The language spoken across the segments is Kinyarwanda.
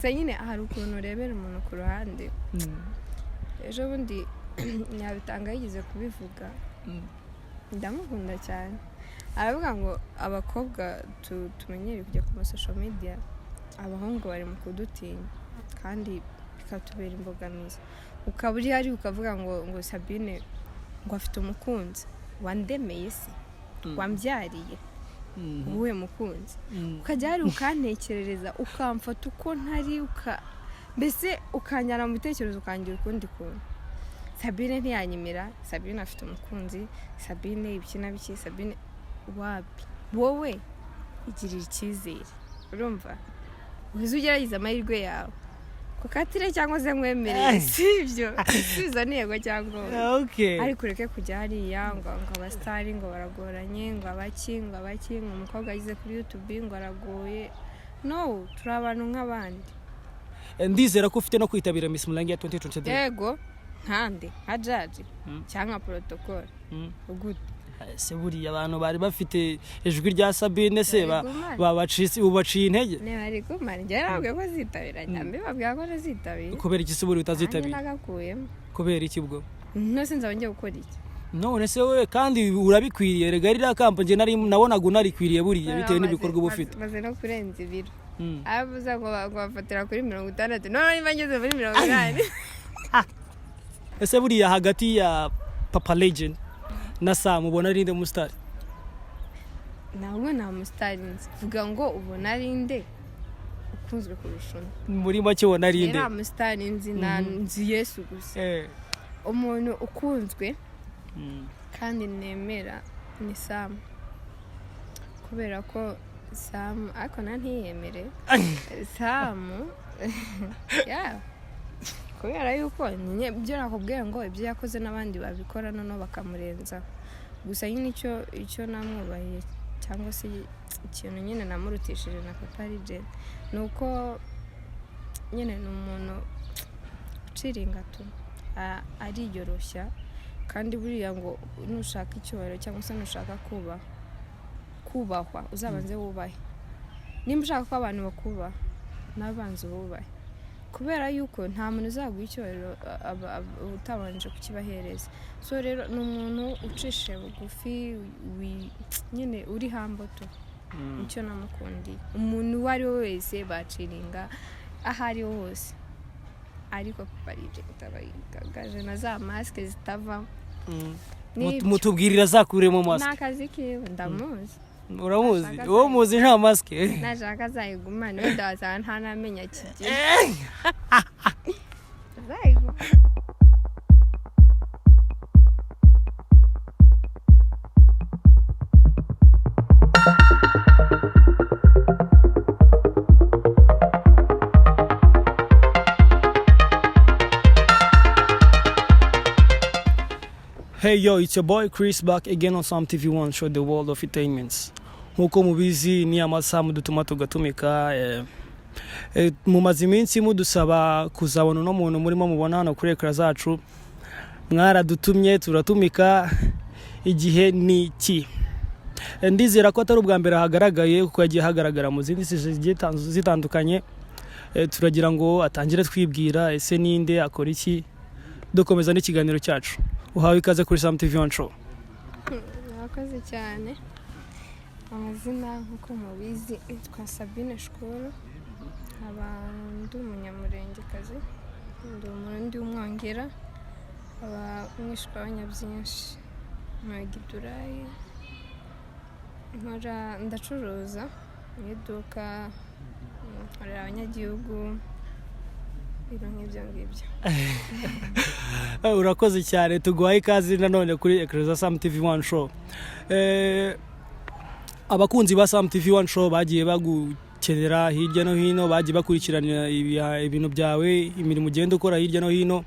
nyine hari ukuntu urebera umuntu ku ruhande ejo bundi nyabitanga yigize kubivuga ndamukunda cyane aravuga ngo abakobwa tumenyere kujya ku social media abahungu bari mu kudutinya kandi bikatubera imbogamizi ukaburi hari ukavuga ngo Sabine ngo afite umukunzi wandemeye se wambyariye uwe mukunzi ukajya hari ukantekerereza ukamfata uko ntari mbese ukanyara mu bitekerezo ukangira ukundi kuntu Sabine ntiyanyimira Sabine afite umukunzi Sabine ibikina biki Sabine wapi wowe igirira icyizere urumva uzi ugerageza amahirwe yawe kukatire cyangwa se nkwemerere sibyo sizo ntego cyangwa ariko ureke kujya hariya ngo abastari ngo baragoranye ngo abaki umukobwa yize kuri YouTube ngo aragoye no turi abantu nk'abandi ndizera ko ufite no kwitabira Miss Mulangi ya 2023 yego nkande hajaji cyangwa protocol ugute se buriya abantu bari bafite ijwi rya Sabine se babacisi ubaciye intege ne bari kumara njye nabwiye ko zitabira nyambe babwiye ko zitabira kubera iki se buri utazitabira nagakuyemo kubera iki bwo no sinza wongeye gukora iki none se we kandi urabikwiriye rega rira kampo nje nari nabonaga unarikwiriye buriya bitewe n'ibikorwa ubufite maze no kurenza ibiro abuza ngo bafatira kuri 60 none niba ngeze muri 80 ese buriya hagati ya Papa Legend na Sam ubona rinde umustar nawe na umustar vuga ngo ubona rinde ukunzwe kurushona muri make ubona rinde era umustar nzi Yesu gusa umuntu ukunzwe kandi nemera ni Sam kubera ko Sam ariko ntiyemere Sam kubera yuko byo nakubwiye ngo ibyo yakoze n'abandi babikora none bakamurenza gusa nyine icyo namwubahiye cyangwa se ikintu nyine namurutishije na Papa Legend nuko nyine n'umuntu uciringa tu ariyoroshya kandi buriya ngo nushaka icyubahiro cyangwa se nushaka kubahwa uzabanze wubahe nimba ushaka ko abantu bakubaha nabanze wubahe kubera yuko nta muntu uzaguha icyubahiro utabanje kukibahereza so rero n'umuntu ucishe bugufi nyine uri hamboto icyo namukundi umuntu wari wese baciringa ahari hose ariko Papa Legend tabayigagaje na za maske zitava mutubwirira zakuremo maske nakazi kiwe ndamuzi uramuzi uwo muzi nta maske nashaka zayigumana wenda wazana nta namenya kigiye zayigu Hey yo, it's your boy Chris back again on Sam TV1 show the world of entertainment. Nkuko mubizi ni amasaha dutuma tugatumika mu maziminsi mudusaba kuzabona no muntu murimo mubona hano kuri ekra zacu mwaradutumye turatumika igihe niki ndizera ko atari ubwa mbere hagaragaye kuko yagiye hagaragara mu zindi zitandukanye turagira ngo atangire twibwira ese ninde akora iki dukomeza n'ikiganiro cyacu uhawe ikaze kuri Sam TV1 show yakoze cyane amazina nkuko mubizi twa Sabine Shukuru abantu umunyamurengekazi ndi umwongera mwishwa abanyabyinshi mwagidurayi ndacuruza iduka ari abanyagihugu ibyo ngibyo urakoze cyane tuguhaye ikaze nanone kuri ekra za Sam TV1 show abakunzi ba Sam TV1 show bagiye bagukenera hirya no hino bagiye bakurikirana ibintu byawe imirimo ugenda ukora hirya no hino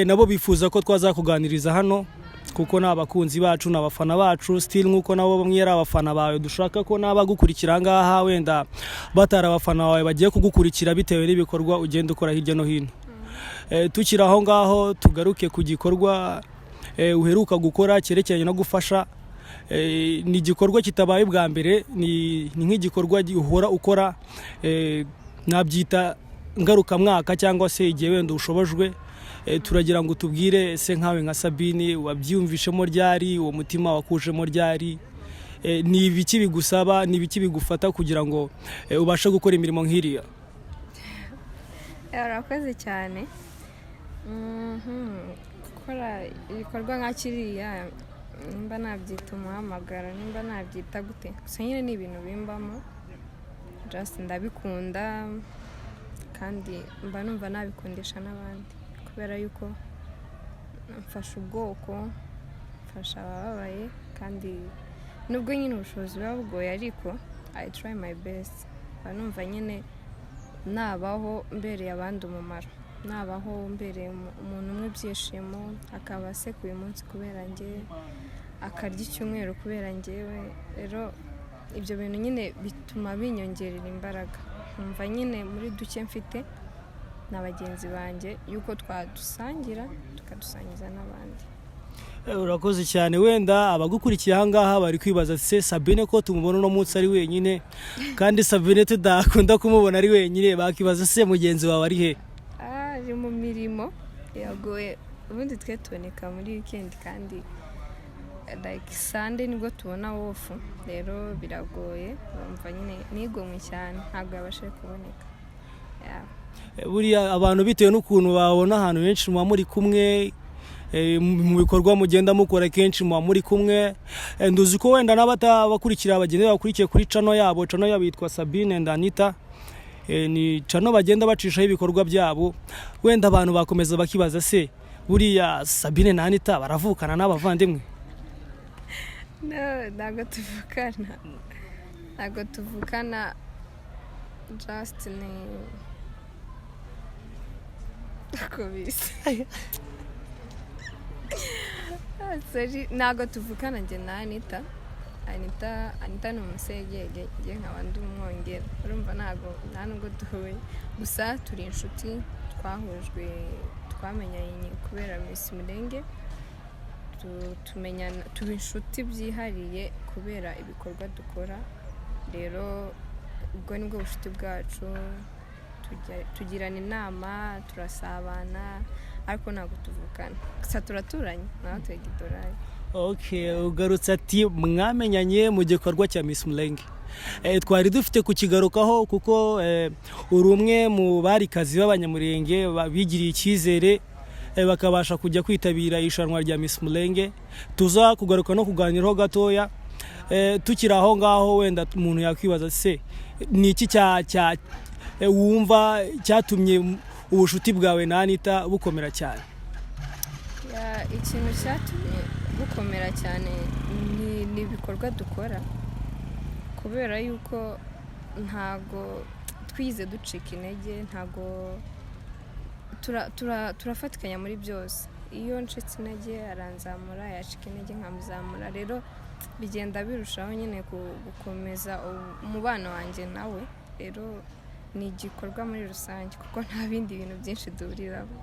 nabo bifuza ko twazakuganiriza hano kuko n'abakunzi bacu n'abafana bacu still nkuko nabo bamwe ari abafana bawe dushaka ko nabagukurikira ngaha wenda batara abafana bawe bagiye kugukurikira bitewe n'ibikorwa ugenda ukora hirya no hino tukira aho ngaho tugaruke ku gikorwa uheruka gukora cyerekeranye no gufasha ni igikorwa kitabaye bwa mbere ni nk'igikorwa uhora ukora nabyita ngarukamwaka cyangwa se igihe wenda ushobojwe turagira ngo tubwire ese nkawe nka Sabine wabyumvishemo ryari uwo mutima wakujemo ryari ni ibiki bigusaba ni ibiki bigufata kugira ngo ubashe gukora imirimo nk'iriya urakoze cyane gukora ibikorwa nka kiriya nimba nabyita umuhamagara nimba nabyita gute gusa nyine ni ibintu bimbamo just ndabikunda kandi mba numva nabikundisha n'abandi kubera yuko mfasha ubwoko mfasha abababaye kandi nubwo nyine ubushobozi buba bugoye ariko I try my best mba numva nyine nabaho mbereye abandi umumaro nabaho mbereye umuntu umwe ibyishimo akaba asekuye umunsi kubera njye akarya icyumweru kubera njyewe rero ibyo bintu nyine bituma binyongerera imbaraga numva nyine muri duke mfite na bagenzi banjye yuko twadusangira tukadusangiza n'abandi urakoze cyane wenda abagukurikiye aha ngaha bari kwibaza se Sabine ko tumubona uno munsi ari wenyine kandi Sabine tudakunda kumubona ari wenyine bakibaza se mugenzi wawe ari he ari mu mirimo yagoye ubundi twe tuboneka muri weekend kandi like Sunday nibwo tubona off rero biragoye bumva nyine nigomwe cyane ntabwo yabashe kuboneka buriya abantu bitewe n'ukuntu babona ahantu henshi muba muri kumwe mu bikorwa mugenda mukora kenshi muba muri kumwe nduzi ko wenda n'abatabakurikira bagenda bakurikiye kuri channel yabo yitwa Sabine and Anita ni channel bagenda bacishaho ibikorwa byabo wenda abantu bakomeza bakibaza se buriya Sabine na Anita baravukana n'abavandimwe ntabwo tuvukana just ni kubise ntabwo tuvukana njye na Anita ni umusegege njye nkaba ndi umwongera urumva nta nubwo duhuye gusa turi inshuti twamenyanye kubera Miss Murenge tuba inshuti byihariye kubera ibikorwa dukora rero ubwo nibwo bushuti bwacu tugirana inama turasabana ariko ntabwo tuvukana gusa turaturanye nawe twegidoranye ugarutse ati mwamenyanye mu gikorwa cya Miss Murenge twari dufite kukigarukaho kuko uri umwe mu barikazi b'abanyamurenge bigiriye icyizere bakabasha kujya kwitabira ishanwa rya Miss Murenge tuza kugaruka no kuganiraho gatoya tukiri aho ngaho wenda umuntu yakwibaza se ni iki wumva cyatumye ubushuti bwawe na Anita bukomera cyane ikintu cyatumye bukomera cyane ni ibikorwa dukora kubera yuko ntago twize ducika intege ntago turafatikanya muri byose iyo ncitse intege aranzamura yacika intege nkamuzamura rero bigenda birushaho nyine gukomeza umubano wanjye nawe rero ni igikorwa muri rusange kuko nta bindi bintu byinshi duhuriraho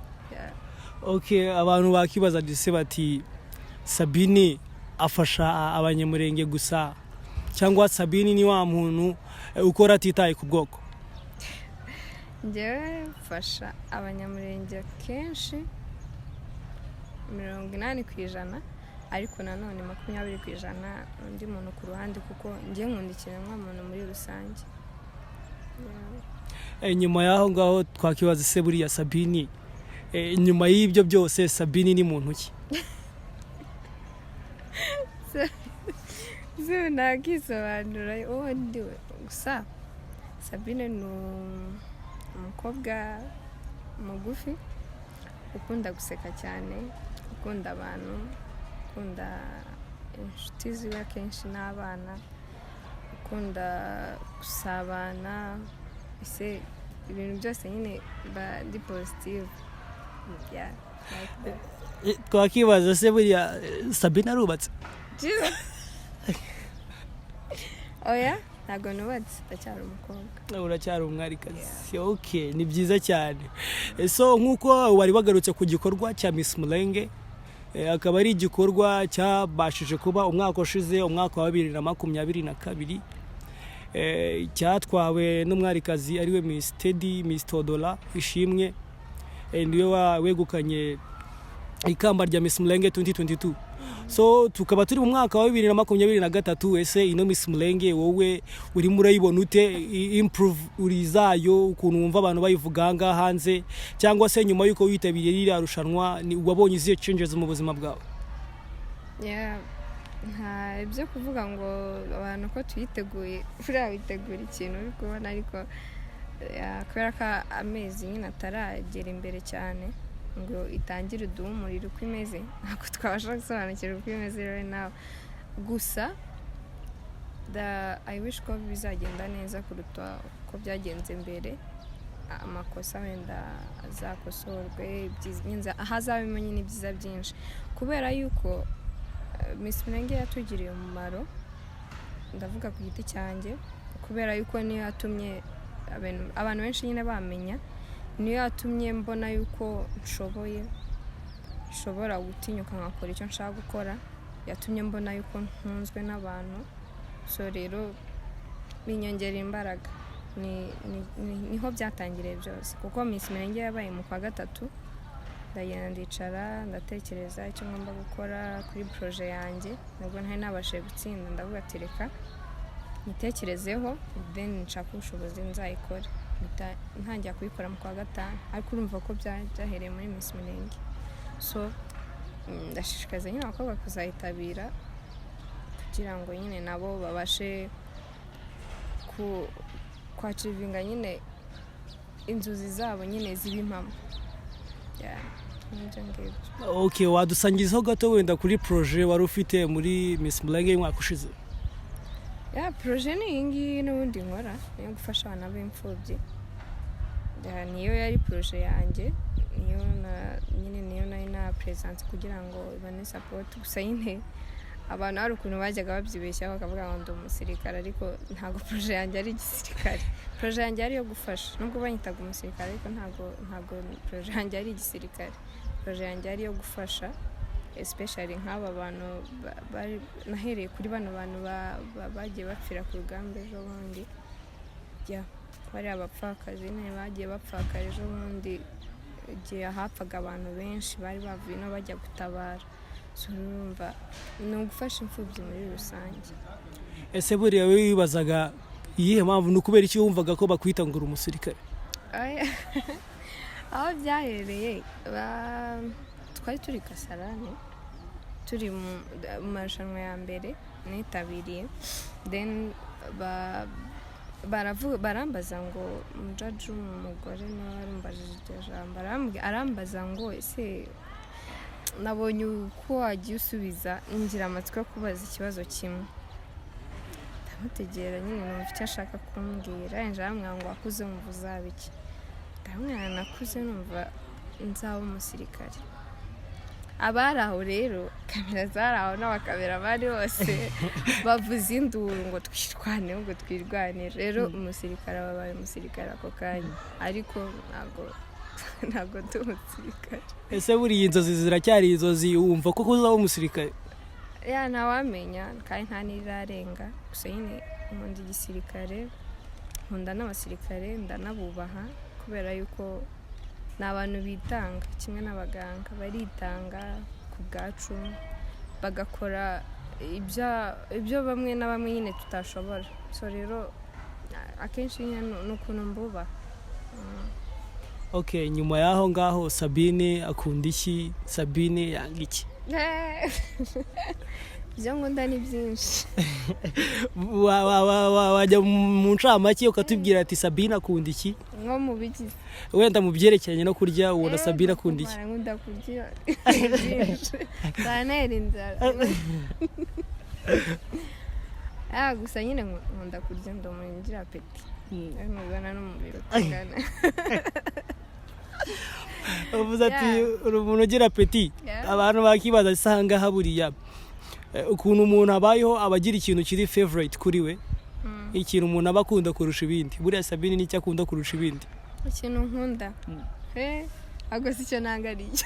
abantu bakibaza dise bati Sabine afasha abanyamurenge gusa cyangwa Sabine ni wa muntu ukora atitaye ku bwoko njyewe mfasha abanyamurenge kenshi 80% ariko nanone 20% undi muntu ku ruhande kuko njye nkunda ikiremwamuntu muri rusange nyuma y'aho ngaho twakibaza se buriya Sabine nyuma y'ibyo byose Sabine ni muntu ki nagisobanura ndiwe gusa Sabine ni umukobwa mugufi ukunda guseka cyane ukunda abantu ukunda inshuti ziwe kenshi n'abana ukunda gusabana ese ibintu byose nyine ndi positive twakibaza se buriya Sabine arubatse oya ntabwo nubatse ndacyari umukobwa uracyari umwarikazi ni byiza cyane so nk'uko wari wagarutse ku gikorwa cya Miss Murenge akaba ari igikorwa cyabashije kuba umwaka ushize umwaka wa 2022 cyatwawe n'umwarikazi ariwe Miss Teddy Miss Todola ishimwe niwe wegukanye ikamba rya Miss Mulenge 2022. So tukaba turi mu mwaka wa 2023. Ese ino Miss Mulenge wowe uri murayibona ute improve urizayo ukuntu wumva abantu bayivuganga hanze cyangwa se nyuma yuko witabiriye ririya rushanwa wabonye izihe changes mu buzima bwawe? Nta ibyo kuvuga ngo abantu ko tuyiteguye buriya witegura ikintu uri kubona ariko kubera ko amezi nyine ataragera imbere cyane ngo itangire uduhe umuriro uko imeze ntabwo twabasha gusobanukirwa uko imeze right now. Gusa I wish ko bizagenda neza kuruta uko byagenze mbere, amakosa wenda azakosorwe hazabimo nyine ibyiza byinshi kubera yuko Miss Mulenge yatugiriye umumaro, ndavuga ku giti cyanjye, kubera yuko niyo yatumye abantu benshi nyine bamenya, niyo yatumye mbona yuko nshobora gutinyuka nkakora icyo nshaka gukora, yatumye mbona yuko ntunzwe n'abantu. So rero binyongera imbaraga, niho byatangiriye byose kuko Miss Mulenge yabaye mu kwa gatatu. Ndagenda ndicara ndatekereza icyo ngomba gukora kuri projet yanjye, nubwo ntari nabashije gutsinda ndavuga ati reka nitekerezeho then nshaka ubushobozi nzayikore. Ntangiye kuyikora mu kwa gatanu ariko urumva ko byahereye muri Miss Mulenge. So ndashishikaza nyine abakobwa kuzayitabira kugira ngo nyine nabo babashe kwachivinga nyine inzozi zabo nyine ziba impamo. Okay, wadusangizaho gato wenda kuri projet wari ufite muri Miss Mulenge mwaka ushize? Projet ni ingi n'ubundi nkora niyo gufasha abana b'imfubyi. Niyo yari projet yanjye, niyo nari na presence kugira ngo ibane support. Gusa nyine abantu hari ukuntu bajyaga babyibeshya bakavuga ngo ndi umusirikare, ariko ntabwo projet yanjye ari igisirikare. Projet yanjye ari yo gufasha, nubwo banyitaga umusirikare ariko ntabwo projet yanjye ari igisirikare. Projet yanjye ari yo gufasha, especially nk'aba bantu nahereye kuri bano bantu bagiye bapfira ku rugamba ejo bundi. Bari abapfakazi bagiye bapfakara ejo bundi igihe hapfaga abantu benshi bari bavuye no bajya gutabara. So numva ni ugufasha imfubyi muri rusange. Ese buriya we wibazaga iyihe mpamvu ni ukubera iki wumvaga ko bakwita ngo uri umusirikare? Aho byahereye twari turi Kasarane, turi mu marushanwa ya mbere nitabiriye, then barambaza ngo umujaji w'umugore niwe warumbajije iryo jambo, arambaza ngo ese nabonye uko wagiye usubiza, ngira amatsiko yo kubaza ikibazo kimwe. Ndamutegera nyine numva icyo ashaka kumbwira, njamwa ngo wakuze wumva uzaba iki? Ndamwana nakuze numva nzaba umusirikare. Abari aho rero kamera zari aho n'abakamera bari bose bavuze induru ngo twirwane, ngo twirwane. Rero umusirikare wabaye umusirikare ako kanya, ariko ntabwo ndi umusirikare. Ese buriya inzozi ziracyari inzozi, wumva ko uzaba umusirikare? Ntawamenya kandi nta n'irarenga. Gusa nyine nkunda igisirikare, nkunda n'abasirikare, ndanabubaha kubera yuko ni abantu bitanga kimwe n'abaganga, baritanga ku bwacu bagakora ibyo bamwe na bamwe nyine tutashobora. So rero akenshi ni ukuntu mbubaha. Okay, nyuma yaho ngaho Sabine akunda iki? Sabine yanga iki? Ibyo nkunda ni byinshi. Wajya mu ncamake ukatubwira ati Sabine akunda iki? Nko mu biki? Wenda mu byerekeranye no kurya, ubona Sabine akunda iki? Nkunda kurya byinshi. Sanera inzara. Gusa nyine nkunda kurya, ngira apeti. Mubibona no mu biro tugana. Uvuze ati uri umuntu ugira apeti. Abantu bakibaza isanga haburiya ukuntu umuntu abayeho abagira ikintu kiri favorite kuri we, ikintu umuntu aba akunda kurusha ibindi. Buriya Sabine n'icyo akunda kurusha ibindi? Ikintu nkunda ahubwo si cyo nangariye.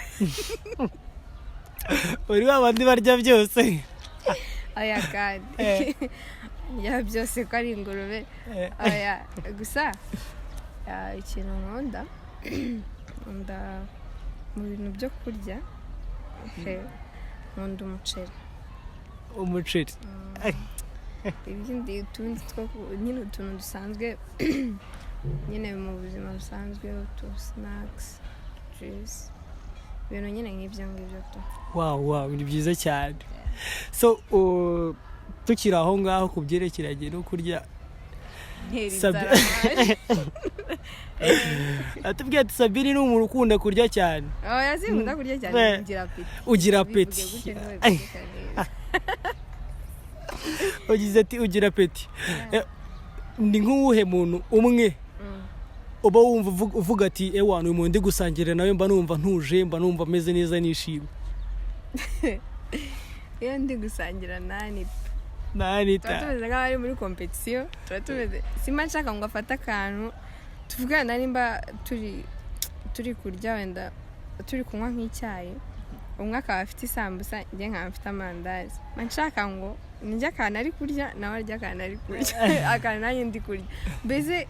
Uri babandi barya byose? Aya kandi ya byose ko ari ingurube oya gusa ikintu nkunda mu bintu byo kurya nkunda umuceri ibindi utundi nyine utuntu dusanzwe nyine mu buzima busanzwe utu snacks juice ibintu nyine nk'ibyo ngibyo tu wow ni byiza cyane so tukiri aho ngaho ku byerekeranye no kurya atubwiye ati Sabine ni umuntu ukunda kurya cyane yazinkunda kurya cyane ugira apeti ugize ati ugira apeti ni nk'uwuhe muntu umwe uba wumva uvuga ati ewa uyu muntu ndi gusangira nawe mba numva ntuje mba numva ameze neza nishimye iyo ndi gusangira nani tumeze nk'abari muri competition tumeze simba nshaka ngo afate akantu tuvugana nimba turi kurya wenda turi kunywa nk'icyayi umwe akaba afite isambusa njye nkaba mfite amandazi nshaka ngo njye akantu ari kurya nawe arya akantu ari kurya akantu nanjye ndi kurya mbese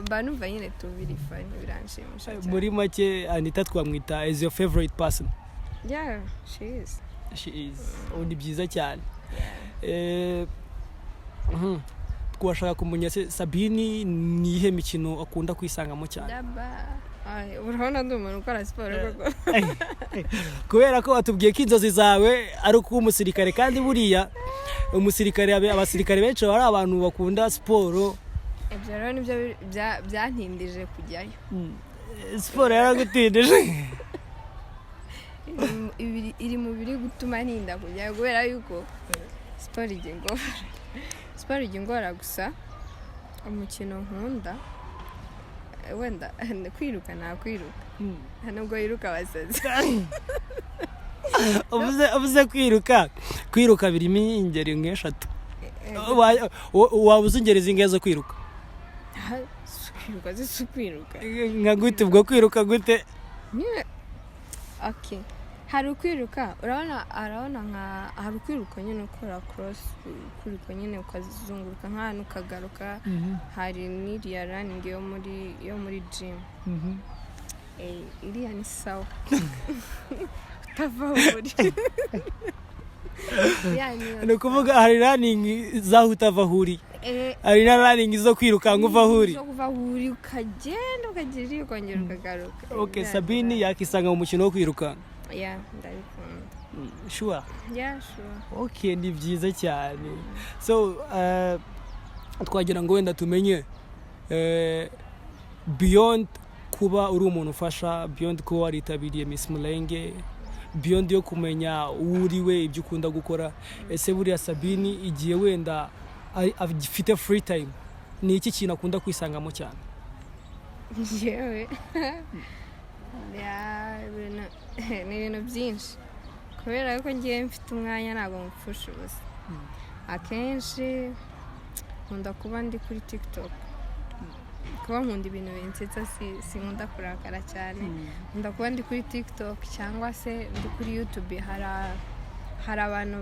mba numva nyine tubiri fine biranshimisha cyane muri make Anita twamwita is your favorite person? Yeah, she is. Ni byiza cyane twashaka kumenya se Sabine ni ihe mikino akunda kwisangamo cyane urabona ndi umuntu ukora siporo koko kubera ko atubwiye ko inzozi zawe ari kuba umusirikare kandi buriya abasirikare benshi bari abantu bakunda siporo ibyo rero nibyo byantindije kujyayo siporo yaragutindije iri mu biri gutuma ntinda kujyayo kubera yuko siporo igiye ingora gusa umukino nkunda wenda kwiruka nakwiruka nubwo yiruka abasazi uvuze kwiruka birimo ingeri nk'eshatu wabuze ingeri zingahe zo kwiruka nka gute ubwo kwiruka gute okay hari ukwiruka urabona nka hari ukwiruka nyine ukora cross kwiruka nyine ukazunguruka nk'ahantu ukagaruka hari n'iriya running yo muri gym iriya ni sawa utava uri ni ukuvuga hari running zaho utava huri hari na running zo kwirukanka uva huri ukagenda ukagira ukongera ukagaruka okay Sabine yakisanga mu mukino wo kwirukanka ndabikunda sure okay ni byiza cyane so twagira ngo wenda tumenye beyond kuba uri umuntu ufasha beyond kuba waritabiriye Miss Mulenge beyond yo kumenya uriwe ibyo ukunda gukora ese buriya Sabine igiye wenda afite free time ni iki kintu akunda kwisangamo cyane yewe ni ibintu byinshi kubera ko ngiye mfite umwanya ntabwo mupfusha ubusa akenshi nkunda kuba ndi kuri TikTok kuba nkunda ibintu binsetsa sinkunda kurakara cyane nkunda kuba ndi kuri TikTok cyangwa se ndi kuri YouTube hari abantu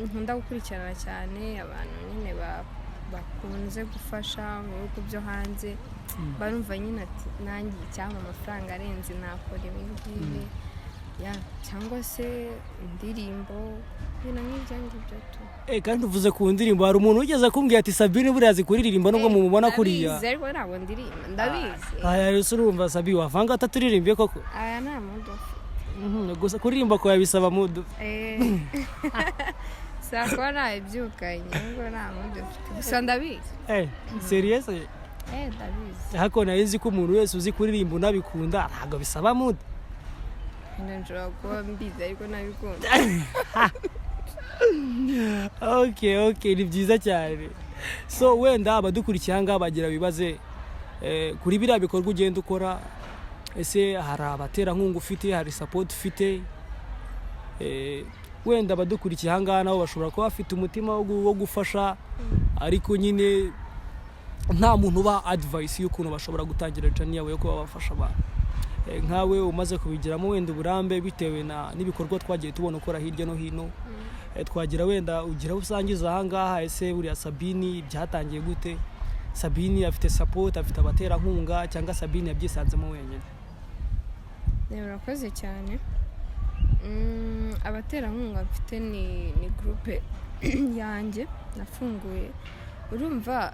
nkunda gukurikirana cyane abantu nyine bakunze gufasha mu bihugu byo hanze barumva nyine ati nanjye icyampa amafaranga arenze nakora ibi ngibi cyangwa se indirimbo ibintu nk'ibyo ngibyo tu kandi uvuze ku ndirimbo hari umuntu ugeze kumbwira ati Sabine buriya azi kuririmba nubwo mumubona kuriya ariko ntabwo ndirimba ndabizi rero urumva Sabine wavanga ataturirimbiye koko nta mudu gusa kuririmba ko yabisaba mudu sakwa nabyukanye ngo nta mudu gusa ndabizi serious ndabizi hako nayizi ko umuntu wese uzi kuririmba unabikunda ntabwo bisaba mudu nshobora kuba mbizi ariko nabikunda okay ni byiza cyane so wenda abadukurikiye ahangaha bagira bibaze kuri biriya bikorwa ugenda ukora ese hari abaterankunga ufite hari support ufite wenda abadukurikiye ahangaha nabo bashobora kuba bafite umutima wo gufasha ariko nyine nta muntu uba advice y'ukuntu bashobora gutangira channel yawe yo kuba bafasha abantu nkawe umaze kubigiramo wenda uburambe bitewe n'ibikorwa twagiye tubona ukora hirya no hino twagira wenda ugira usangiza ahangaha ese buriya Sabine byatangiye gute Sabine afite support afite abatera nkunga cyangwa Sabine yabyisanzemo wenyine urakoze cyane abatera nkunga mfite ni groupe yanjye nafunguye urumva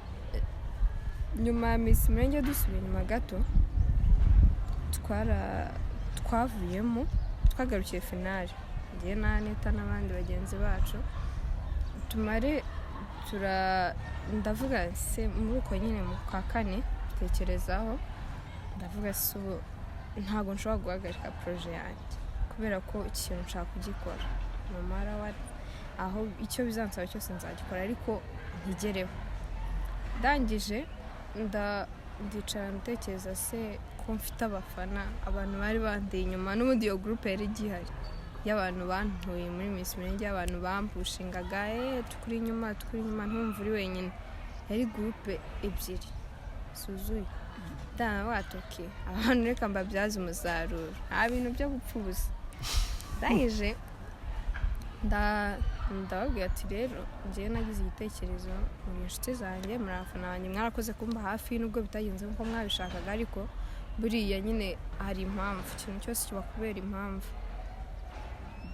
nyuma ya Miss Murenge dusubiye inyuma gato twavuyemo twagarukiye finale ngiye na Aneta n'abandi bagenzi bacu tumare ndavuga se muri uko nyine mu kwa kane tekerezaho ndavuga se ntago nshobora guhagarika projet yanjye kubera ko ikintu nshaka kugikora nomara aho icyo bizansaba cyose nzagikora ariko ntigereho ndangije ndicara ntekereza se ko mfite abafana abantu bari bandeye inyuma n'ubundi iyo groupe yari igihari y'abantu bantuye muri Miss Murenge y'abantu bampushingaga tukuri inyuma ntumva uri wenyine yari groupe ebyiri suzuye dana watoke abantu reka mbabyaza umusaruro nta bintu byo gupfubuza ndangije ndababwira ati rero ngiye nagize igitekerezo mu inshuti zanjye muri abafana banjye mwarakoze kumba hafi nubwo bitagenze nkuko mwabishakaga ariko buriya nyine hari impamvu ikintu cyose kiba kubera impamvu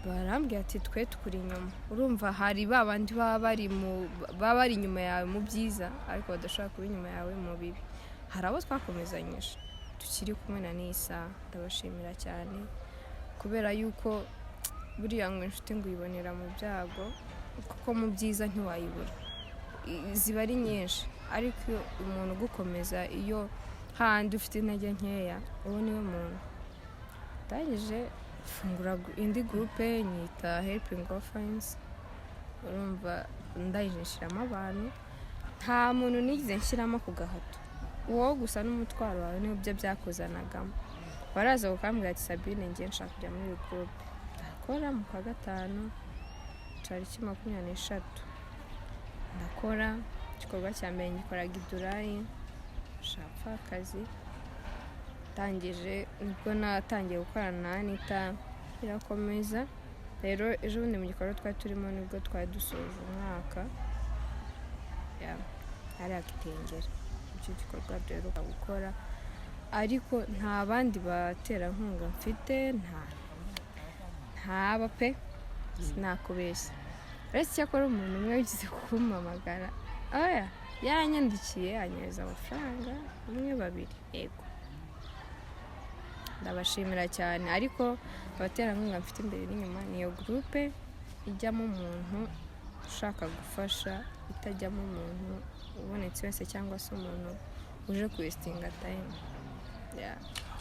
barambwira ati twe tukuri inyuma urumva hari babandi baba bari inyuma yawe mu byiza ariko badashaka kuba inyuma yawe mu bibi hari abo twakomezanyije tukiri kumwe na Nisa ndabashimira cyane kubera yuko buriya ngo inshuti ngo uyibonera mu byago kuko mu byiza ntiwayibura ziba ari nyinshi ariko iyo umuntu ugukomeza iyo handi ufite intege nkeya uwo niwe muntu ndangije fungura indi groupe nyita helping orphans urumva ndayinshiramo abantu nta muntu nigize nshyiramo ku gahato uwo gusa n'umutwaro wawe niyo byo byakozanagamo baraza gukambwira ati Sabine ngiye nshaka kujya muri groupe ndakora mu kwa gatanu tariki 23 ndakora igikorwa cya mbere ngikoraga idurayi shapfa akazi tangije nibwo natangiye gukorana na Anita birakomeza rero ejo bundi mu gikorwa twari turimo nibwo twari dusoje umwaka hari akitengera icyo gikorwa rero gukora ariko nta bandi batera nkunga mfite ntaba pe sinakubeshya uretse cyakora umuntu umwe wigize kumpamagara yanyandikiye anyereza amafaranga umwe babiri yego ndabashimira cyane ariko abaterankunga mfite imbere n'inyuma niyo groupe ijyamo umuntu ushaka gufasha itajyamo umuntu ubonetse wese cyangwa se umuntu uje kwestinga time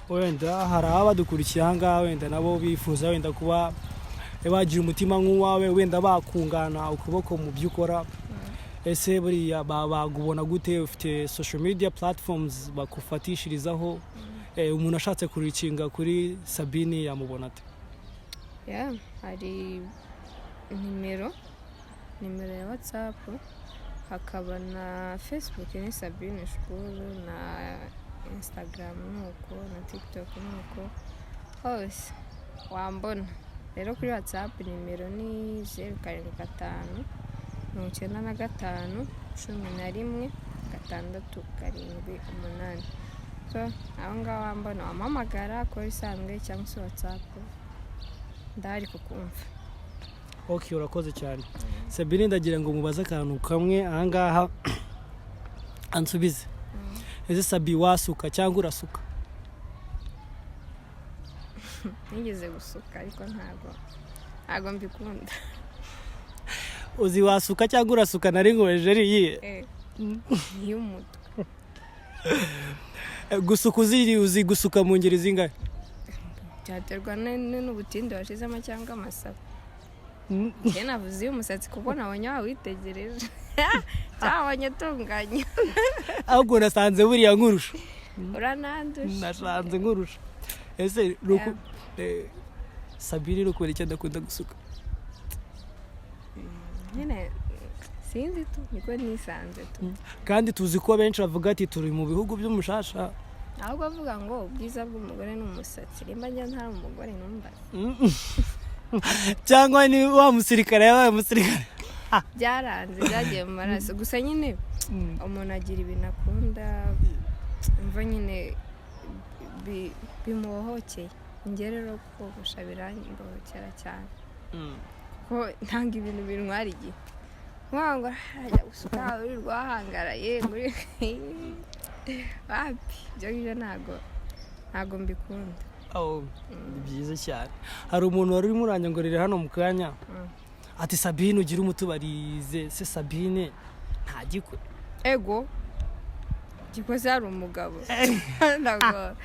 wenda hari abadukurikiye ahangaha wenda nabo bifuza wenda kuba bagira umutima nk'uwawe wenda bakungana ukuboko mu byo ukora ese buriya bagubona gute ufite social media platforms bakufatishirizaho umuntu ashatse kuricinga kuri Sabine yamubona ate hari nimero ya WhatsApp hakaba na Facebook ni Sabine Shukuru na Instagram nuko na TikTok nuko hose wambona rero kuri WhatsApp nimero ni 075 95 11 678 so aho ngaho wambona wamamagara kuri isanzwe cyangwa se WhatsApp ndari kukumva. Okay, urakoze cyane. Sabine ndagira ngo mubaze akantu kamwe ahangaha ansubize. Ese Sabi wasuka cyangwa urasuka? Nigeze gusuka ariko ntago mbikunda. Uzi wasuka cyangwa urasuka nari ngoje ari yiye? Y'umutwe. Gusuka uzi gusuka mu ngeri zingahe? Byaterwa n'ubutinde washizemo cyangwa amasaka. Navuze umusatsi kuko nabonye wawitegereje. Cyabonye tunganya. Ahubwo nasanze buriya nkurusha. Uranandusha. Nasanze nkurusha. Ese ruko Sabine ruko icyo ndakunda gusuka. Nyine sinzi tu niko nisanze tu. Kandi tuzi ko benshi bavuga ati turi mu bihugu by'umushasha. Ahubwo bavuga ngo ubwiza bw'umugore n'umusatsi rimba njya nta umugore numva. cyangwa ni wa musirikare yabaye umusirikare byaranze byagiye mu maraso gusa nyine umuntu agira ibintu akunda imva nyine bimuhohokeye njye rero kogosha birambohokera cyane ko ntanga ibintu bintwara igihe nkwanga ajya gusuka rwahangaraye muri wapi ibyo ngibyo ntago mbikunda byiza cyane hari umuntu wari urimo uranyongorera hano mu kanya ati Sabine ugira umutubarize se Sabine nta gikwe ego gikoze hari umugabo ntago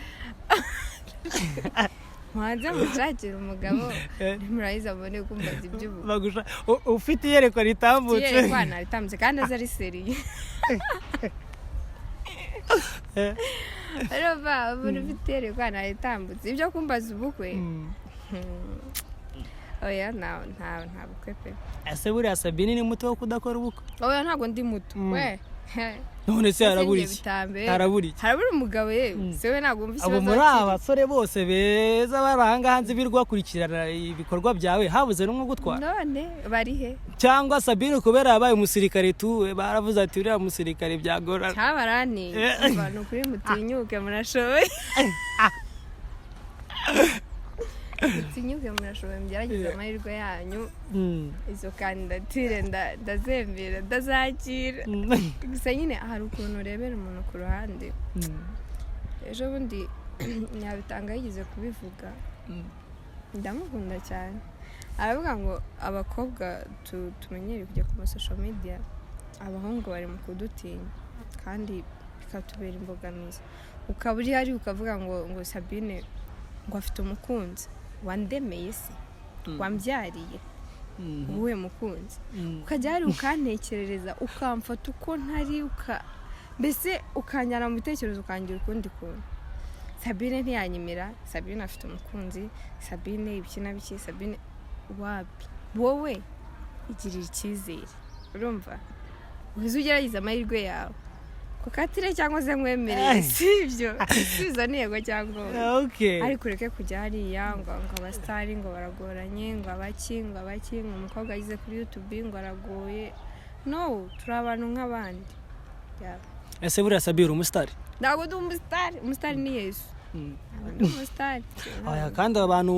mwanze mushakira umugabo nimurayiza abone kumbaza iby'ubu bagusha ufite iyerekwa ritambutse yerekwana ritambutse kandi aza ari seriye arova umuntu ufite iyerekwana ritambutse ibyo kumbaza ubukwe oya nta bukwe pe ese buriya Sabine ni muto wo kudakora ubukwe oya ntago ndi muto we none se harabura iki harabura umugabo yewe sewe ntago mvise abo muri abasore bose beza barahanga hanze birwakurikirana ibikorwa byawe habuze n'umwe gutwara none bari he cyangwa Sabine kubera yabaye umusirikare tuwe baravuze ati uriya musirikare byagorana habarani abantu kuri mutinyuke murashoboye mutinyuke murashoboye mbyaragize amahirwe yanyu izo kandidatire ndazemera ndazakira gusa nyine hari ukuntu urebera umuntu ku ruhande ejo bundi nyabitanga yigeze kubivuga ndamukunda cyane aravuga ngo abakobwa tumenyere kujya ku social media abahungu bari mu kudutinya kandi bikatubera imbogamizi ukaba uri hari ukavuga ngo Sabine ngo afite umukunzi wandemeye se wambyariye uwe mukunzi ukajya hari ukantekerereza ukamfata uko ntari mbese ukanyara mu bitekerezo ukangira ukundi kuntu Sabine ntiyanyimira Sabine afite umukunzi Sabine ibikina biki Sabine wapi wowe igirira icyizere urumva uzi ugerageza amahirwe yawe kukatire cyangwa se nkwemerere sibyo sizo ntego cyangwa ariko ureke kujya hariya ngo abasitari ngo baragoranye ngo abaki umukobwa agize kuri YouTube ngo aragoye no turi abantu nk'abandi ese buriya Sabine umusitari ntabwo ndi umusitari ni Yesu ndi umusitari kandi abantu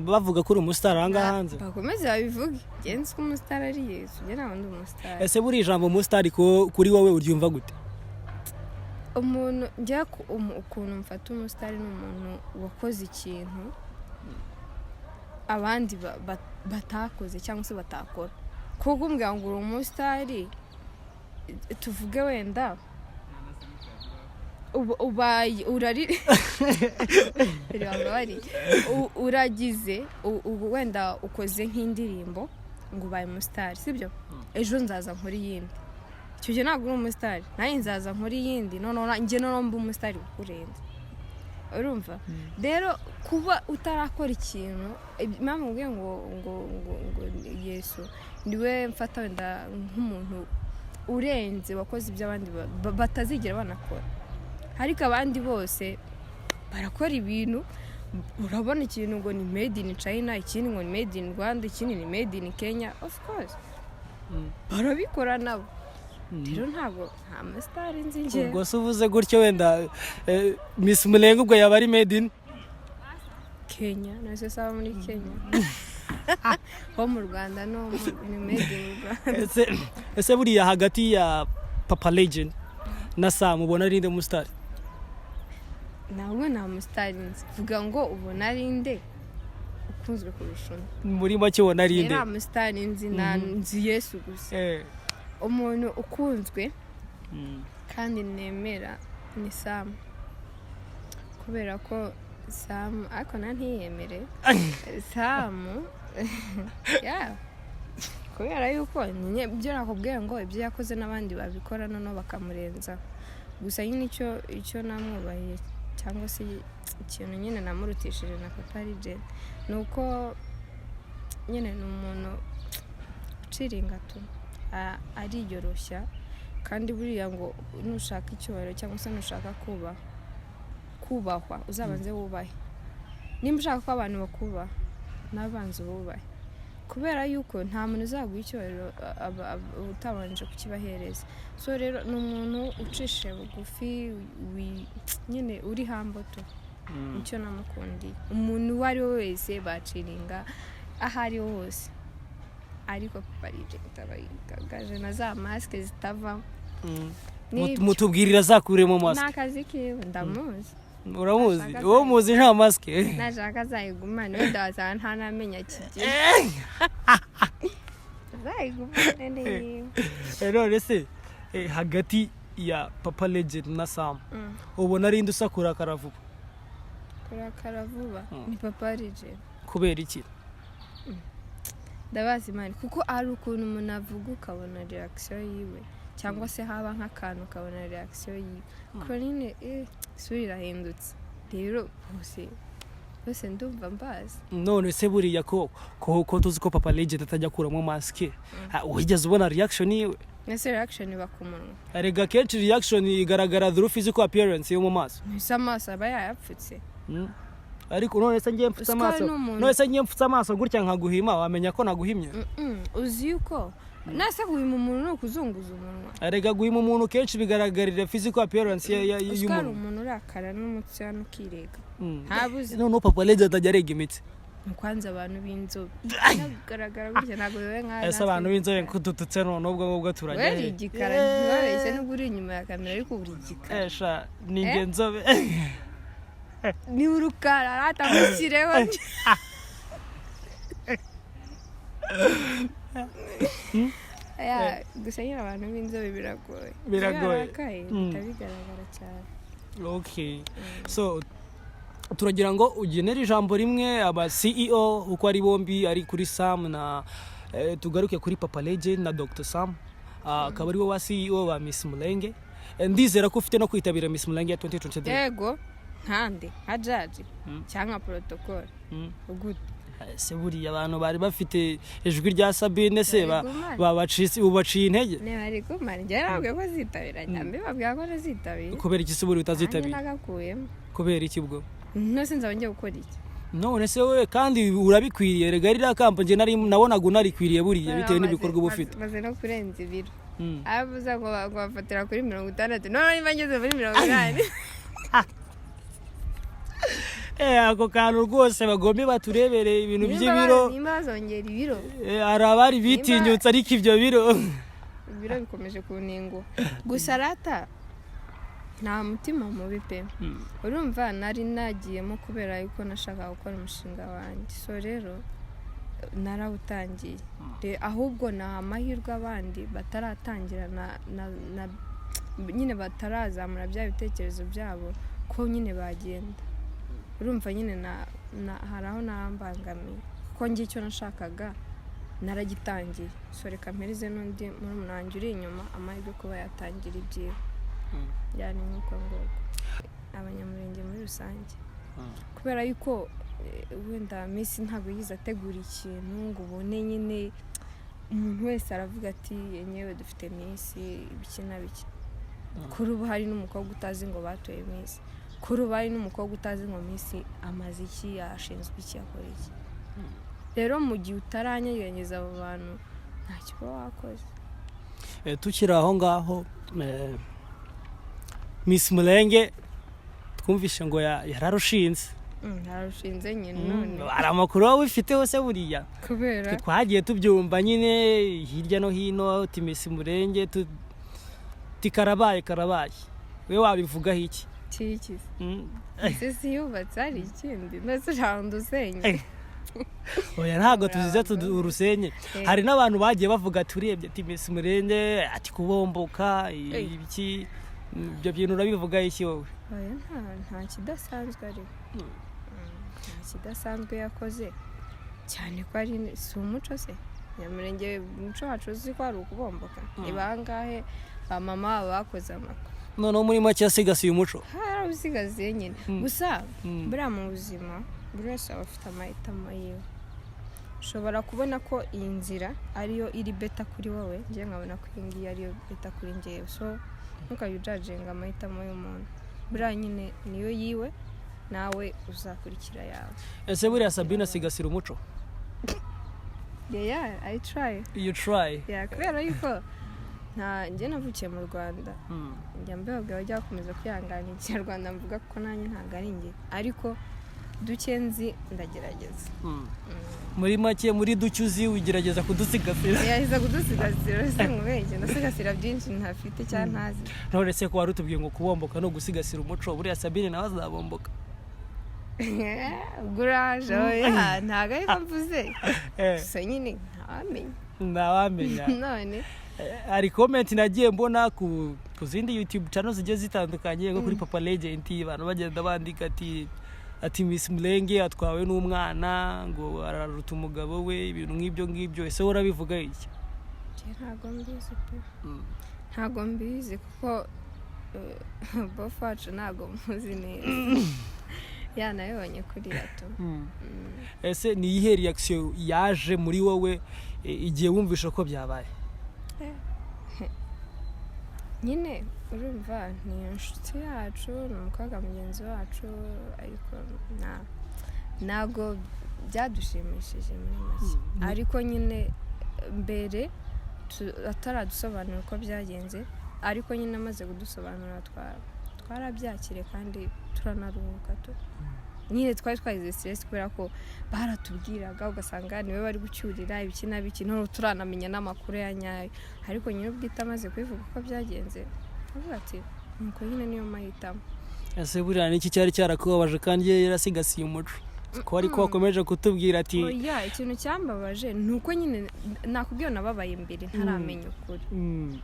bavuga ko uri umusitari ahangaha hanze bakomeze babivuge genzi ko umusitari ari Yesu njye ntabwo ndi umusitari ese buriya ijambo umusitari kuri wowe uryumva gute umuntu njya ukuntu mfata umusitari ni umuntu wakoze ikintu abandi batakoze cyangwa se batakora kuko umbwira ngo uri umusitari tuvuge wenda uragize wenda ukoze nk'indirimbo ngo ubaye umusitari sibyo ejo nzaza nkora iyindi icyo gihe ntabwo uri umusitari nawe nzaza nkora iyindi njye noneho mba umusitari ukurenze urumva rero kuba utarakora ikintu impamvu mubwiye ngo Yesu niwe mfata wenda nk'umuntu urenze wakoze ibyo abandi batazigera banakora ariko abandi bose barakora ibintu urabona ikintu ngo ni made in China ikindi ngo ni made in Rwanda ikindi ni made in Kenya of course barabikora nabo rero ntabwo nta masitari nzi njye ubwo se uvuze gutyo wenda Miss Mulenga ubwo yaba ari made in Kenya nase saba muri Kenya ho mu Rwanda no ni made in Rwanda ese buriya hagati ya Papa Legend na Sam ubona ari nde umusitari ntabwo nta musitari nzi vuga ngo ubona ari nde ukunzwe kurusha muri make ubona ari nde nta musitari nzi Yesu gusa umuntu ukunzwe kandi nemera ni Sam kubera ko Sam ariko ntiyemere Sam kubera yuko ibyo nakubwiye ngo ibyo yakoze n'abandi babikora noneho bakamurenza gusa nyine icyo namwubahiye cyangwa se ikintu nyine namurutishije na Papa Legend ni uko nyine ni umuntu uciringa tu ariyoroshya kandi buriya ngo nushaka icyubahiro cyangwa se nushaka kubahwa uzabanze wubahe nimba ushaka ko abantu bakubaha n'abanzi bubahe kubera yuko nta muntu uzaguha icyubahiro utabanje kukibahereza. So rero ni umuntu ucishe bugufi nyine uri hamboto. Nicyo namukundiye. Umuntu uwo ari we wese baciringa aho ari hose, ariko Papa Legend abayigagaje na za maske zitavamo. Mutubwirira zakuremo maske. Nakazi kiwe ndamuzi. Uramuzi? Uwo muzi nta maske? Nashaka zayigumane wenda wasanga nta namenya kigiye. Zayigumane ni. None se hagati ya Papa Legend na Sam ubona ari inde usakura karavuba? Kurakara vuba ni Papa Legend. Kubera iki? Ndabazi mani kuko ari ukuntu umuntu avuga ukabona reaction yiwe, cyangwa se haba nk'akantu ukabona reaction yiwe. Kurine suri irahindutse. Rero bose ndumva mbazi. None se buriya ko tuzi ko Papa Legend atajya kuramo maske, wigeze ubona reaction yiwe? Nese reaction iba ku munwa. Arega kenshi reaction igaragara through physical appearance yo mu maso. Bisa amaso aba yayapfutse. Ariko none se ngiye mfutse amaso, none se ngiye mfutse amaso gutya nkaguhima wamenya ko naguhimye? Uzi yuko nase guhima umuntu no kuzunguza umunwa. Arega guhima umuntu kenshi bigaragarira physical appearance y'umuntu. Uskara umuntu urakara n'umutsi hano ukirega. Ntabuzi. No Papa Legend atajya arega imitsi. Kwanza abantu b'inzobe. Nagaragara gutya nago wewe nka. Ese abantu b'inzobe kudututse nubwo turajya. Wewe igikara ntibabeshye no guri inyuma ya kamera ariko buri igikara. Esha ni ngenzobe. Ni urukara ratamukireho. Gusenyera abantu b'inzobe biragoye. Bitabigaragara cyane. Okay. So turagira ngo ugenere ijambo rimwe aba CEO uko ari bombi ari kuri Sam na tugaruke kuri Papa Legend na Dr.Sam. Akaba ari we wa CEO ba Miss Mulenge. Ndizera ko ufite no kwitabira Miss Mulenge ya 2023. Yego. Nkande hajaji cyangwa protocol. Good. Se buriya abantu bari bafite ijwi rya Sabine se ubaciye intege. Ne bari kumara ngerabwe ko zitabira nyambe babwira ko zitabira. Kubera iki se buri utazitabira? Nagakuyemo. Kubera iki bwo? No sinza wongeye gukora iki. None se we kandi urabikwiriye rega rira kampo nje nabonaga unarikwiriye buriya bitewe n'ibikorwa ubufite. Maze no kurenza ibiro. Abuza ngo bafatira kuri 60 none bangeze muri 80. Ako kantu rwose bagombe baturebere ibintu by'ibiro. Nimba bazongera ibiro. Arabari bitinyutse ariko ibyo biro. Ibiro bikomeje kuningo. Gusa rata nta mutima mubi pe. Urumva nari nagiyemo kubera yuko nashaka gukora umushinga wanjye. So rero narawutangiye. Ahubwo na amahirwe abandi bataratangira na nyine batarazamura bya bitekerezo byabo ko nyine bagenda. Urumva nyine haraho nambangamiye kuko ngiye icyo nashakaga naragitangiye. So reka mpereze n'undi muri munange uri inyuma amahirwe kuba yatangira ibyiwe. Yani nkuko ngo abanyamurenge muri rusange kubera yuko wenda Miss ntago yiza ategura ikintu ngo ubone nyine umuntu wese aravuga ati yenyewe dufite Miss ibikina biki. Kuri ubu hari n'umukobwa utazi ngo batoye Miss. Kuri ubu hari n'umukobwa utazi ngo Miss amaze iki yashinzwe iki yakora iki. Rero mu gihe utaranyeganyeza abo bantu nta kiba wakoze. Tukiri aho ngaho Miss Mulenge twumvishe ngo yararushinze. Yararushinze nyine none. Ari amakuru wowe ufite hose buriya. Kubera twagiye tubyumva nyine hirya no hino uti Miss Mulenge tikarabaye. Wewe wabivugaho iki? Kikize. Sisi yubatse ari ikindi nose round usenye. Oya ntago tuzize urusenye. Hari n'abantu bagiye bavuga turebye ati Miss Mulenge ati kubomboka ibiki ibyo bintu urabivuga iki wowe? Oya nta kidasanzwe ari. Nta kidasanzwe yakoze cyane ko ari si umuco se. Nyamurenge umuco wacu uzi ko ari ukubomboka. Ibangahe mama bakoze amako. None muri make yasigasiye umuco. Usigaziye nyine. Gusa buriya mu buzima buri wese aba afite amahitamo yiwe. Ushobora kubona ko iyi nzira ariyo iri beta kuri wowe, ngiye nkabona ko iyi ngiyi ariyo beta kuri njyewe. So ntukayujajenga amahitamo y'umuntu. Buriya nyine niyo yiwe nawe uzakurikira yawe. Ese buriya Sabine asigasira umuco? Yeah, I try. You try. Yeah, kubera yuko njye navukiye mu Rwanda. Njya mbabwira bajya bakomeza kwihangana Ikinyarwanda mvuga ko nanjye ntabwo ari njye ariko dukenzi ndagerageza. Muri make muri ducyuzi ugerageza kudusigasira. Yahiza kudusigasira se nkubeshye ndasigasira byinshi ntafite cyane ntazi. None se ko wari utubwiye ngo kubomboka no gusigasira umuco buriya Sabine nawe azabomboka. Guraje ntago ari mvuze. So nyine ntawamenya. None ari comment nagiye mbona ku zindi YouTube channels zigiye zitandukanye nko kuri Papa Legend abantu bagenda bandika ati Miss Mulenge atwawe n'umwana ngo araruta umugabo we ibintu nk'ibyo ese urabivuga iki? Ntago mbizi kuko bofacu ntago muzi neza. Yanayonye kuri yato. Ese ni ihe reaction yaje muri wowe igiye wumvisha ko byabaye? Nyine urumva ni inshuti yacu n'umukobwa mugenzi wacu ariko ntago byadushimishije muri make ariko nyine mbere ataradusobanura uko byagenze ariko nyine amaze kudusobanura twarabyakire kandi turanaruhuka nyine twari twagize stress kubera ko baratubwiraga ugasanga niwe bari gucyurira ibikina bikino turanamenya n'amakuru ya nyayo ariko nyine ubwita amaze kwivuga uko byagenze avuga ati nuko nyine niyo mahitamo. Ese buriya niki cyari cyarakubabaje kandi yarasigasiye umuco ko ariko wakomeje kutubwira ati oya ikintu cyambabaje nuko nyine nakubwiye nababaye imbere ntaramenya ukuri.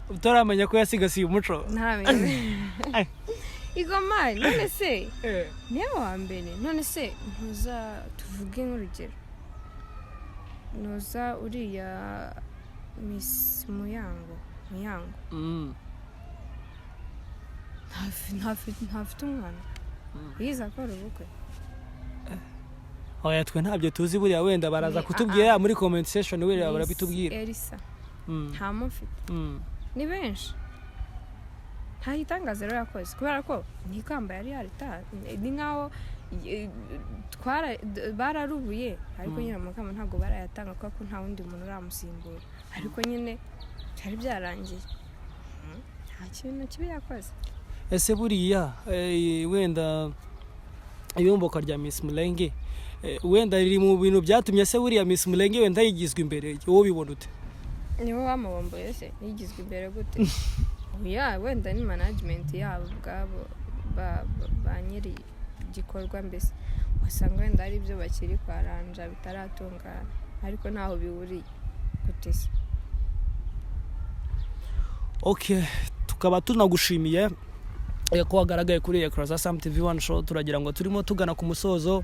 Utaramenya ko yasigasiye umuco? Ntaramenya. Igoma none se niyo wa mbere none se ntuza tuvuge nk'urugero ntuza uriya Miss Muyango ntafite umwana yiza akora ubukwe. Oya twe ntabyo tuzi buriya wenda baraza kutubwira muri comment section wera barabitubwira. Elisa nta mufite ni benshi nta gitangaza rero yakoze kubera ko nikamba yari yarita ni nkaho bararubuye ariko nyine amakamba ntabwo barayatanga kuko nta wundi muntu uramusimbura ariko nyine cyari byarangiye nta kintu kibi yakoze. Ese buriya wenda ibomboka rya Miss Mulenge wenda riri mu bintu byatumye se buriya Miss Mulenge wenda yigizwe imbere wowe bibona ute? Niwe wamubomboye se yigizwe imbere gute? Oya wenda ni management yabo bwabo ba nyiri gikorwa mbese wasanga wenda ari byo bakiri kwaranja bitaratungana ariko naho bihuriye gute se. Okay tukaba tunagushimiye ko wagaragaye kuri Dr.Sam TV1 show turagira ngo turimo tugana ku musozo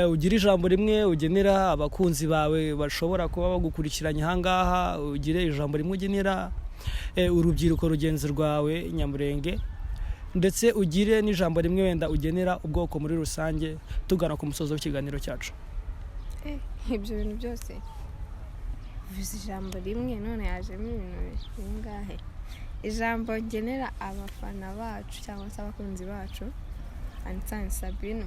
ugira ijambo rimwe ugenera abakunzi bawe bashobora kuba bagukurikiranye hangaha ugire ijambo rimwe ugenera urubyiruko rugenzi rwawe Nyamurenge ndetse ugire n'ijambo rimwe wenda ugenera ubwoko muri rusange tugana ku musozo w'ikiganiro cyacu. Ibyo bintu byose bivuze ijambo rimwe none yajemo ibintu bingahe? Ijambo ngenera abafana bacu cyangwa se abakunzi bacu Ansan Sabine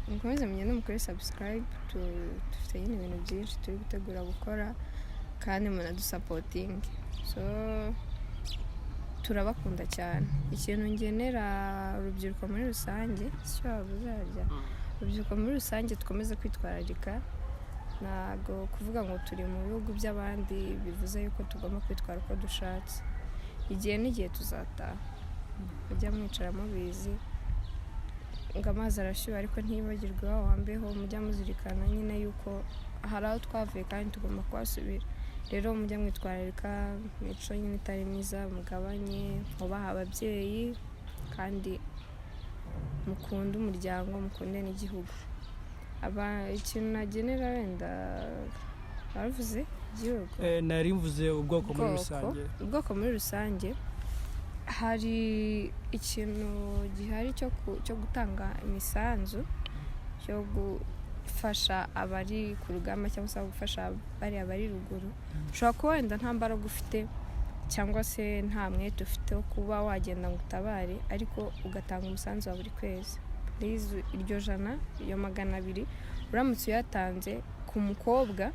mukomeze mugende mukore subscribe dufite ibintu byinshi turi gutegura gukora kandi munadusupporting so turabakunda cyane. Ikintu ngenera urubyiruko muri rusange cyo bazarya urubyiruko muri rusange tukomeze kwitwararika nago kuvuga ngo turi mu bihugu by'abandi bivuze yuko tugomba kwitwara uko dushatse igihe n'igihe tuzataha mujya mwicaramo bizi ngo amazi arashyuha ariko ntibagirwe aho wambeho mujya muzirikana nyine yuko hari aho twavuye kandi tugomba kuhasubira rero mujya mwitwararika mico nyine itari myiza mugabanye mubaha ababyeyi kandi mukunda umuryango mukunde n'igihugu. Ikintu nagenera wenda bavuze igihugu nari mvuze ubwoko muri rusange. Ubwoko muri rusange hari ikintu gihari cyo gutanga imisanzu cyo gufasha abari ku rugamba cyangwa se gufasha abari ruguru. Ushobora kuba wenda nta mbaraga ufite cyangwa se nta mwete ufite wo kuba wagenda ngo utabare ariko ugatanga umusanzu wa buri kwezi. Iryo jana iyo 200 uramutse uyatanze ku mukobwa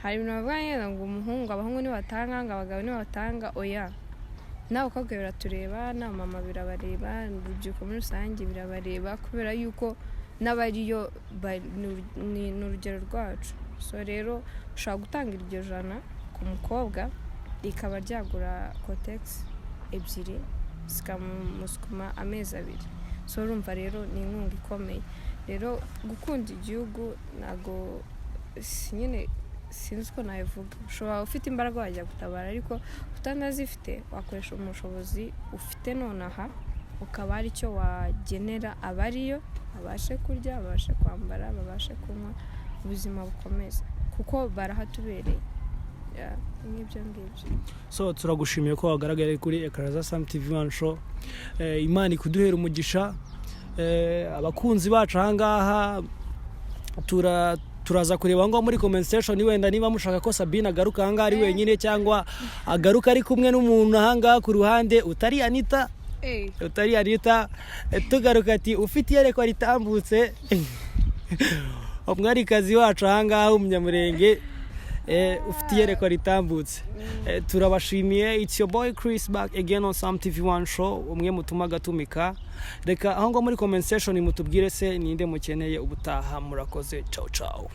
hari ibintu bavuga ngo umuhungu abahungu ni batanga ngo abagabo ni batanga oya n'abakobwa biratureba n'abamama birabareba urubyiruko muri rusange birabareba kubera yuko n'abariyo ni urugero rwacu so rero ushobora gutanga iryo jana ku mukobwa rikaba ryagura kotegisi ebyiri zikamusukuma amezi 2 so urumva rero ni inkunga ikomeye rero gukunda igihugu ntago nyine sinzi uko nabivuga ushobora ufite imbaraga wajya gutabara ariko utanazifite wakoresha umushobozi ufite nonaha ukaba ari cyo wagenera abariyo abashe kurya abashe kwambara babashe kunywa ubuzima bukomeza kuko barahatubereye n'ibyo ngibyo so turagushimiye ko wagaragaye kuri Dr.Sam TV1 show Imana ikuduhera umugisha abakunzi bacu ahangaha turaza kureba ngo muri comment section wenda niba mushaka ko Sabine agaruka ahangaha ari wenyine cyangwa agaruka ari kumwe n'umuntu ahangaha ku ruhande utari Anita tugaruka ati ufite iyerekwa ritambutse umwarikazi wacu ahangaha umunyamurenge ufite iyerekwa ritambutse turabashimiye. It's your boy Chris back again on Sam TV1 show umwe mutuma gatumika reka aho ngo muri comment section mutubwire se ninde mukeneye ubutaha murakoze ciao ciao.